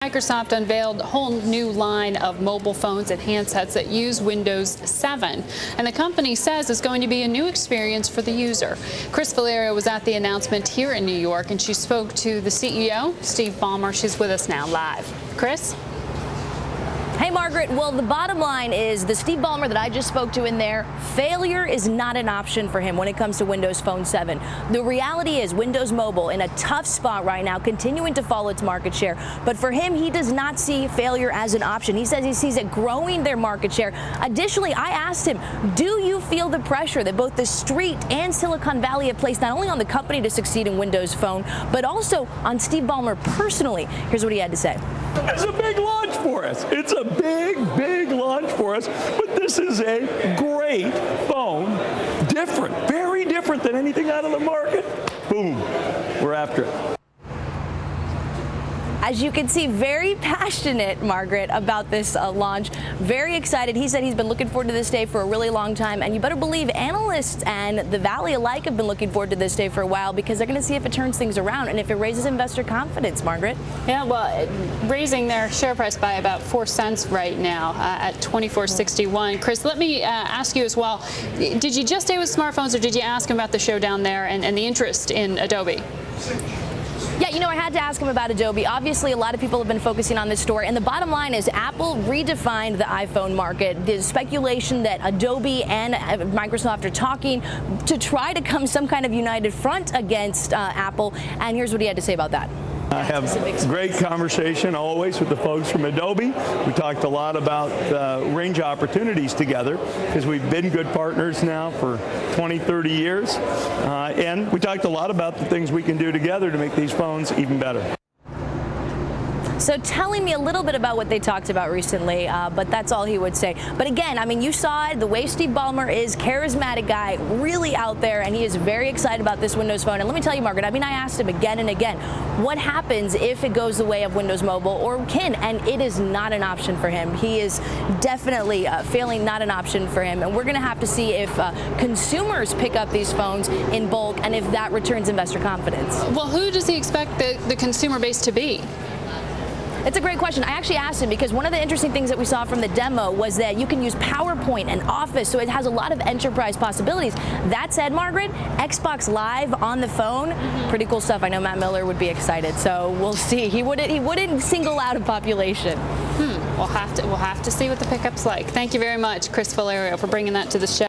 Microsoft unveiled a whole new line of mobile phones and handsets that use Windows 7. And the company says it's going to be a new experience for the user. Cris Valerio was at the announcement here in New York, and she spoke to the CEO, Steve Ballmer. She's with us now live. Cris? Hey, Margaret. Well, the bottom line is the Steve Ballmer that I just spoke to in there, failure is not an option for him when it comes to Windows Phone 7. The reality is Windows Mobile in a tough spot right now, continuing to fall its market share. But for him, he does not see failure as an option. He says he sees it growing their market share. Additionally, I asked him, do you feel the pressure that both the street and Silicon Valley have placed not only on the company to succeed in Windows Phone, but also on Steve Ballmer personally? Here's what he had to say. It's a big launch for us. It's a big launch for us. But this is a great phone. Different, very different than anything out of the market. Boom, we're after it. As you can see, very passionate, Margaret, about this launch. Very excited. He said he's been looking forward to this day for a really long time. And you better believe analysts and the Valley alike have been looking forward to this day for a while, because they're going to see if it turns things around and if it raises investor confidence, Margaret. Yeah, well, raising their share price by about 4 cents right now at $24.61. Cris, let me ask you as well. Did you just stay with smartphones, or did you ask him about the show down there and the interest in Adobe? Yeah, you know, I had to ask him about Adobe. Obviously, a lot of people have been focusing on this story, and the bottom line is Apple redefined the iPhone market. There's speculation that Adobe and Microsoft are talking to try to come some kind of united front against Apple, and here's what he had to say about that. I have great conversation always with the folks from Adobe. We talked a lot about range opportunities together, because we've been good partners now for 20, 30 years. And we talked a lot about the things we can do together to make these phones even better. So telling me a little bit about what they talked about recently, but that's all he would say. But again, I mean, you saw it, the way Steve Ballmer is, charismatic guy, really out there, and he is very excited about this Windows Phone. And let me tell you, Margaret, I mean, I asked him again and again, what happens if it goes the way of Windows Mobile or Kin? And it is not an option for him. He is definitely failing, not an option for him. And we're going to have to see if consumers pick up these phones in bulk and if that returns investor confidence. Well, who does he expect the consumer base to be? It's a great question. I actually asked him because one of the interesting things that we saw from the demo was that you can use PowerPoint and Office, so it has a lot of enterprise possibilities. That said, Margaret, Xbox Live on the phone, pretty cool stuff. I know Matt Miller would be excited, so we'll see. He wouldn't single out a population. We'll have to see what the pickup's like. Thank you very much, Cris Valerio, for bringing that to the show.